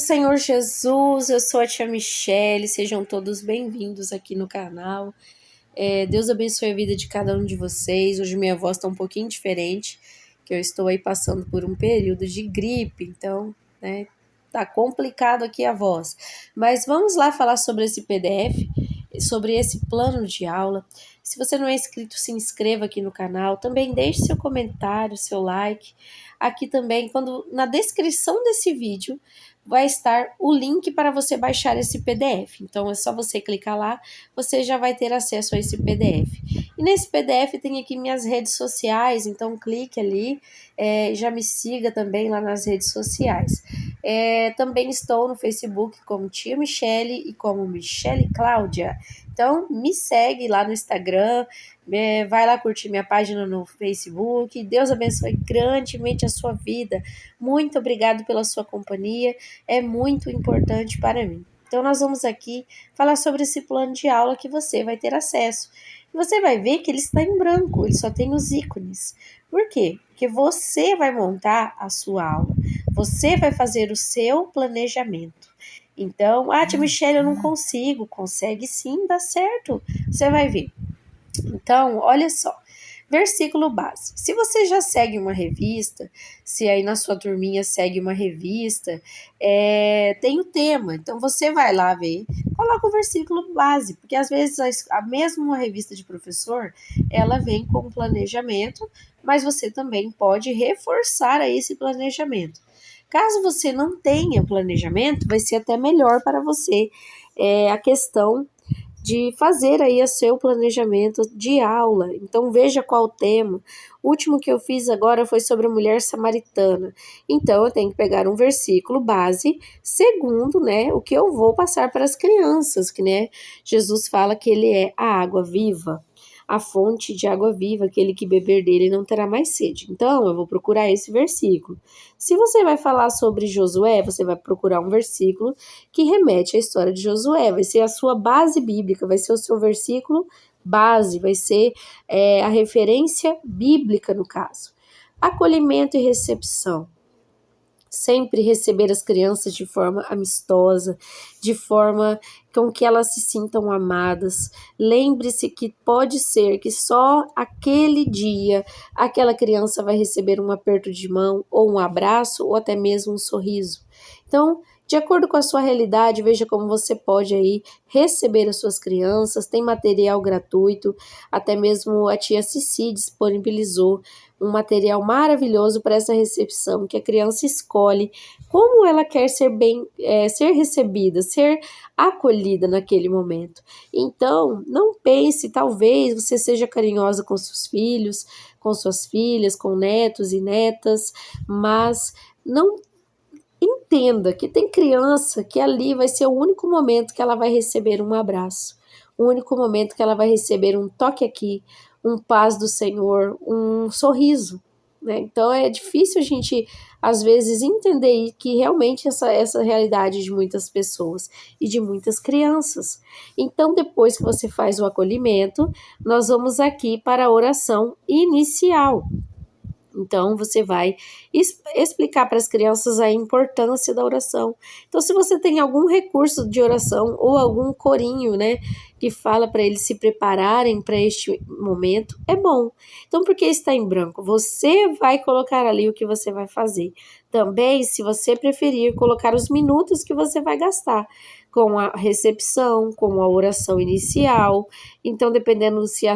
Senhor Jesus, eu sou a tia Michele, sejam todos bem-vindos aqui no canal. Deus abençoe a vida de cada um de vocês. Hoje minha voz está um pouquinho diferente, que eu estou aí passando por um período de gripe, então, tá complicado aqui a voz. Mas vamos lá falar sobre esse PDF, sobre esse plano de aula. Se você não é inscrito, se inscreva aqui no canal. Também deixe seu comentário, seu like. Aqui também, na descrição desse vídeo, vai estar o link para você baixar esse PDF. Então, é só você clicar lá, você já vai ter acesso a esse PDF. E nesse PDF tem aqui minhas redes sociais, então clique ali, já me siga também lá nas redes sociais. Também estou no Facebook como Tia Michele e como Michele Cláudia. Então, me segue lá no Instagram, vai lá curtir minha página no Facebook. Deus abençoe grandemente a sua vida. Muito obrigado pela sua companhia, é muito importante para mim. Então, nós vamos aqui falar sobre esse plano de aula que você vai ter acesso. E você vai ver que ele está em branco, ele só tem os ícones. Por quê? Porque você vai montar a sua aula, você vai fazer o seu planejamento. Então, tia Michele, eu não consigo. Consegue sim, dá certo. Você vai ver. Então, olha só. Versículo base. Se você já segue uma revista, se aí na sua turminha segue uma revista, tem o tema. Então, você vai lá ver, coloca o versículo base, porque às vezes a mesma revista de professor, ela vem com um planejamento, mas você também pode reforçar aí esse planejamento. Caso você não tenha planejamento, vai ser até melhor para você a questão de fazer aí o seu planejamento de aula. Então, veja qual o tema. O último que eu fiz agora foi sobre a mulher samaritana. Então, eu tenho que pegar um versículo base, segundo, o que eu vou passar para as crianças, que, Jesus fala que ele é a água viva, a fonte de água viva, aquele que beber dele não terá mais sede. Então, eu vou procurar esse versículo. Se você vai falar sobre Josué, você vai procurar um versículo que remete à história de Josué. Vai ser a sua base bíblica, vai ser o seu versículo base, vai ser a referência bíblica no caso. Acolhimento e recepção. Sempre receber as crianças de forma amistosa, de forma com que elas se sintam amadas. Lembre-se que pode ser que só aquele dia aquela criança vai receber um aperto de mão, ou um abraço, ou até mesmo um sorriso. Então, de acordo com a sua realidade, veja como você pode aí receber as suas crianças. Tem material gratuito, até mesmo a tia Cici disponibilizou um material maravilhoso para essa recepção, que a criança escolhe como ela quer ser ser recebida, ser acolhida naquele momento. Então, não pense, talvez você seja carinhosa com seus filhos, com suas filhas, com netos e netas, mas não entenda que tem criança que ali vai ser o único momento que ela vai receber um abraço, o único momento que ela vai receber um toque aqui, um paz do Senhor, um sorriso, Então é difícil a gente, às vezes, entender que realmente essa realidade de muitas pessoas e de muitas crianças. Então, depois que você faz o acolhimento, nós vamos aqui para a oração inicial. Então, você vai explicar para as crianças a importância da oração. Então, se você tem algum recurso de oração ou algum corinho, que fala para eles se prepararem para este momento, é bom. Então, porque está em branco? Você vai colocar ali o que você vai fazer. Também, se você preferir, colocar os minutos que você vai gastar com a recepção, com a oração inicial. Então, dependendo se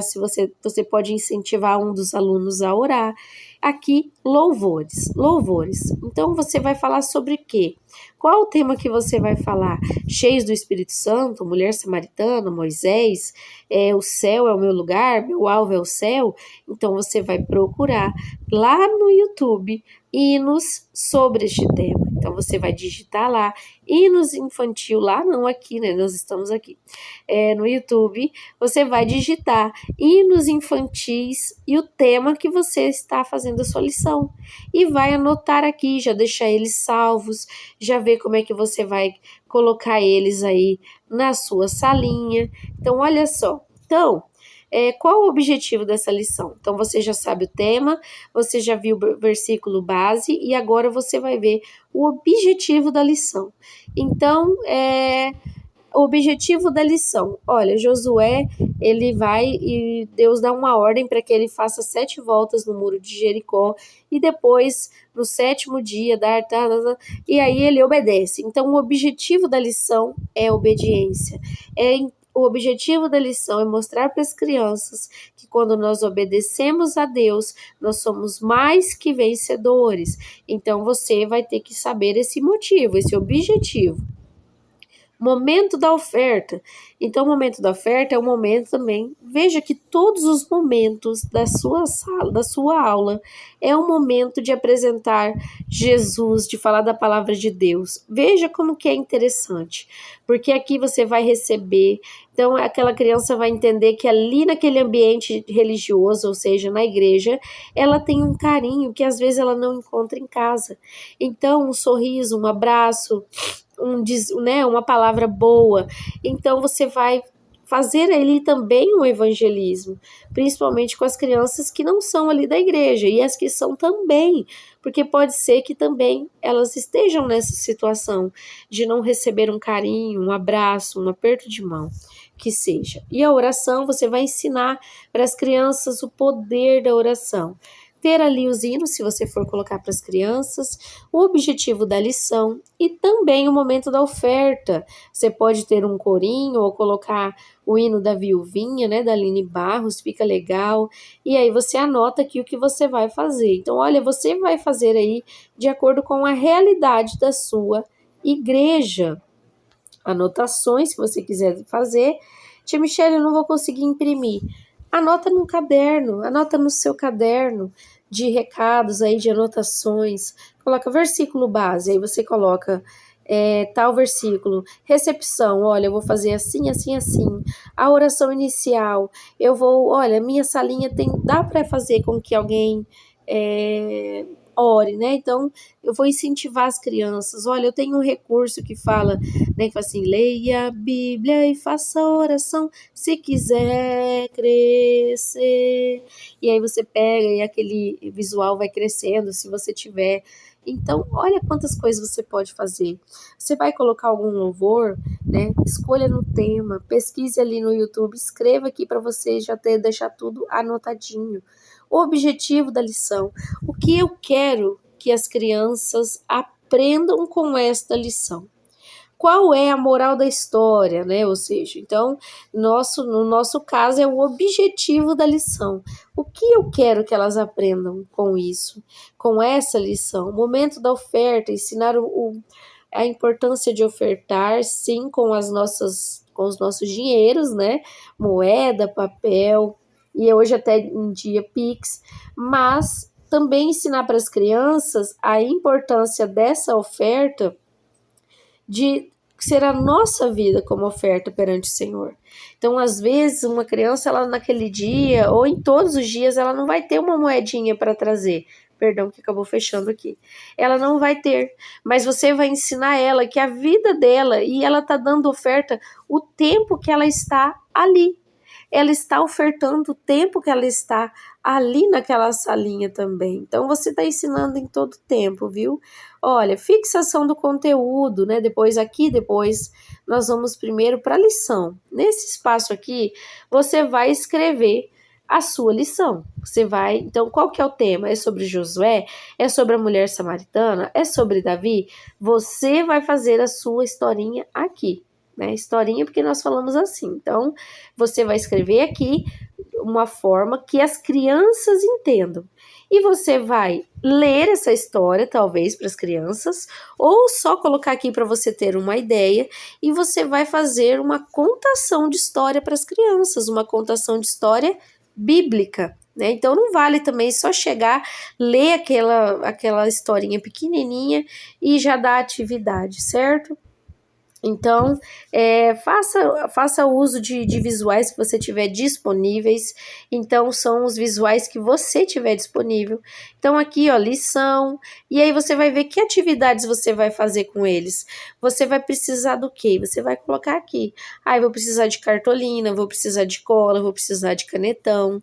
você pode incentivar um dos alunos a orar. Aqui, louvores. Então, você vai falar sobre o quê? Qual o tema que você vai falar? Cheios do Espírito Santo, mulher samaritana, Moisés, o céu é o meu lugar, meu alvo é o céu? Então, você vai procurar lá no YouTube hinos sobre este tema. Então, você vai digitar lá, hinos infantil, lá não aqui, nós estamos aqui. No YouTube, você vai digitar hinos infantis e o tema que você está fazendo a sua lição. E vai anotar aqui, já deixar eles salvos, já ver como é que você vai colocar eles aí na sua salinha. Então, olha só. Então, qual o objetivo dessa lição? Então, você já sabe o tema, você já viu o versículo base e agora você vai ver o objetivo da lição. Então, o objetivo da lição. Olha, Josué, ele vai e Deus dá uma ordem para que ele faça 7 voltas no muro de Jericó e depois, no 7º dia, e aí ele obedece. Então, o objetivo da lição é obediência. O objetivo da lição é mostrar para as crianças que quando nós obedecemos a Deus, nós somos mais que vencedores. Então, você vai ter que saber esse motivo, esse objetivo. Momento da oferta. Então, o momento da oferta é o momento também. Veja que todos os momentos da sua sala, da sua aula, é um momento de apresentar Jesus, de falar da palavra de Deus. Veja como que é interessante, porque aqui você vai receber. Então, aquela criança vai entender que ali naquele ambiente religioso, ou seja, na igreja, ela tem um carinho que às vezes ela não encontra em casa. Então, um sorriso, um abraço, uma palavra boa. Então você vai fazer ali também um evangelismo, principalmente com as crianças que não são ali da igreja e as que são também, porque pode ser que também elas estejam nessa situação de não receber um carinho, um abraço, um aperto de mão, que seja. E a oração, você vai ensinar para as crianças o poder da oração. Ter ali os hinos, se você for colocar para as crianças, o objetivo da lição e também o momento da oferta. Você pode ter um corinho ou colocar o hino da viuvinha, né, da Aline Barros, fica legal. E aí você anota aqui o que você vai fazer. Então, olha, você vai fazer aí de acordo com a realidade da sua igreja. Anotações, se você quiser fazer. Tia Michele, eu não vou conseguir imprimir. Anota no caderno, anota no seu caderno de recados aí, de anotações, coloca versículo base, aí você coloca tal versículo, recepção, olha, eu vou fazer assim, assim, assim, a oração inicial, olha, minha salinha dá para fazer com que alguém ore, né? Então, eu vou incentivar as crianças. Olha, eu tenho um recurso que fala, né, que fala assim, leia a Bíblia e faça oração se quiser crescer. E aí você pega e aquele visual vai crescendo, se você tiver. Então, olha quantas coisas você pode fazer. Você vai colocar algum louvor, né? Escolha no tema, pesquise ali no YouTube, escreva aqui para você já deixar tudo anotadinho. O objetivo da lição. O que eu quero que as crianças aprendam com esta lição? Qual é a moral da história, né? Ou seja, então, no nosso caso, é o objetivo da lição. O que eu quero que elas aprendam com isso, com essa lição? O momento da oferta, ensinar a importância de ofertar, sim, com os nossos dinheiros, né? Moeda, papel, e hoje até em dia Pix, mas também ensinar para as crianças a importância dessa oferta de ser a nossa vida como oferta perante o Senhor. Então, às vezes, uma criança, ela naquele dia, ou em todos os dias, ela não vai ter uma moedinha para trazer. Perdão, que acabou fechando aqui. Ela não vai ter, mas você vai ensinar ela que a vida dela, e ela está dando oferta o tempo que ela está ali. Ela está ofertando o tempo que ela está ali naquela salinha também. Então, você está ensinando em todo tempo, viu? Olha, fixação do conteúdo, né? Depois nós vamos primeiro para a lição. Nesse espaço aqui, você vai escrever a sua lição. Então, qual que é o tema? É sobre Josué? É sobre a mulher samaritana? É sobre Davi? Você vai fazer a sua historinha aqui. Né, historinha, porque nós falamos assim. Então, você vai escrever aqui uma forma que as crianças entendam. E você vai ler essa história, talvez, para as crianças, ou só colocar aqui para você ter uma ideia, e você vai fazer uma contação de história para as crianças, uma contação de história bíblica. Né? Então, não vale também só chegar, ler aquela historinha pequenininha e já dar atividade, certo? Então, faça uso de visuais que você tiver disponíveis. Então, são os visuais que você tiver disponível. Então, aqui, ó, lição. E aí você vai ver que atividades você vai fazer com eles. Você vai precisar do quê? Você vai colocar aqui. Ah, eu vou precisar de cartolina, vou precisar de cola, vou precisar de canetão.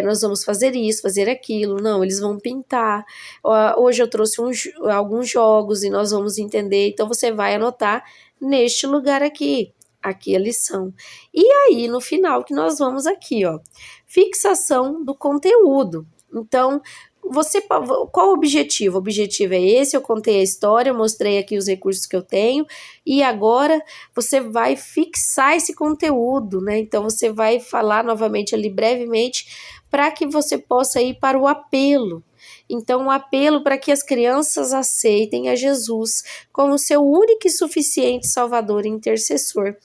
Nós vamos fazer isso, fazer aquilo. Não, eles vão pintar. Hoje eu trouxe alguns jogos e nós vamos entender. Então, você vai anotar neste lugar aqui, aqui a lição. E aí, no final, que nós vamos aqui, ó, fixação do conteúdo. Então, qual o objetivo? O objetivo é esse, eu contei a história, eu mostrei aqui os recursos que eu tenho, e agora você vai fixar esse conteúdo, né? Então, você vai falar novamente ali brevemente, para que você possa ir para o apelo. Então, o apelo para que as crianças aceitem a Jesus como seu único e suficiente Salvador e intercessor.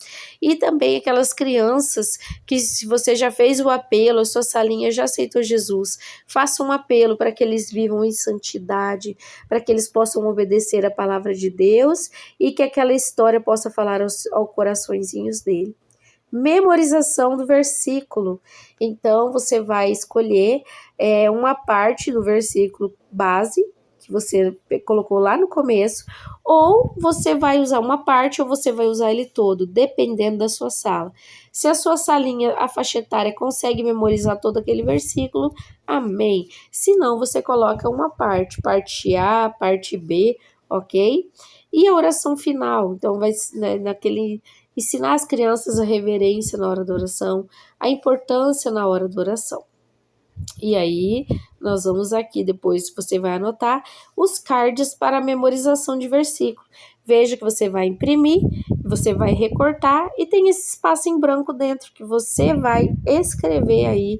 E também aquelas crianças que, se você já fez o apelo, a sua salinha já aceitou Jesus, faça um apelo para que eles vivam em santidade, para que eles possam obedecer a palavra de Deus e que aquela história possa falar aos coraçõezinhos dele. Memorização do versículo. Então, você vai escolher uma parte do versículo base, que você colocou lá no começo, ou você vai usar uma parte, ou você vai usar ele todo, dependendo da sua sala. Se a sua salinha, a faixa etária, consegue memorizar todo aquele versículo, amém. Se não, você coloca uma parte A, parte B, ok? E a oração final, então vai ensinar as crianças a reverência na hora da oração, a importância na hora da oração. E aí, nós vamos aqui, depois você vai anotar os cards para a memorização de versículo. Veja que você vai imprimir, você vai recortar e tem esse espaço em branco dentro que você vai escrever aí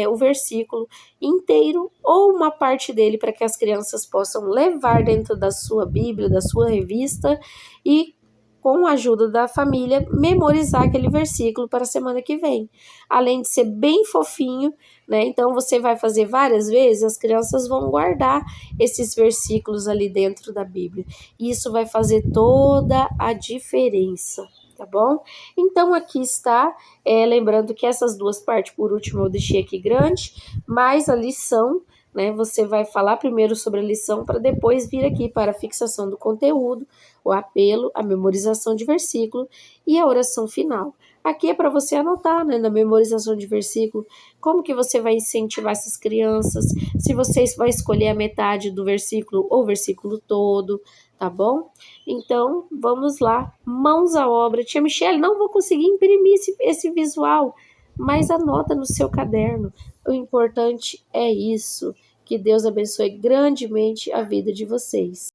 o versículo inteiro ou uma parte dele para que as crianças possam levar dentro da sua Bíblia, da sua revista e com a ajuda da família, memorizar aquele versículo para a semana que vem. Além de ser bem fofinho, né? Então você vai fazer várias vezes, as crianças vão guardar esses versículos ali dentro da Bíblia. Isso vai fazer toda a diferença, tá bom? Então aqui está, lembrando que essas duas partes, por último, eu deixei aqui grande, mas a lição, né? Você vai falar primeiro sobre a lição para depois vir aqui para a fixação do conteúdo, o apelo, a memorização de versículo e a oração final. Aqui é para você anotar, né, na memorização de versículo, como que você vai incentivar essas crianças, se você vai escolher a metade do versículo ou o versículo todo, tá bom? Então, vamos lá, mãos à obra. Tia Michele, não vou conseguir imprimir esse visual, mas anota no seu caderno. O importante é isso. Que Deus abençoe grandemente a vida de vocês.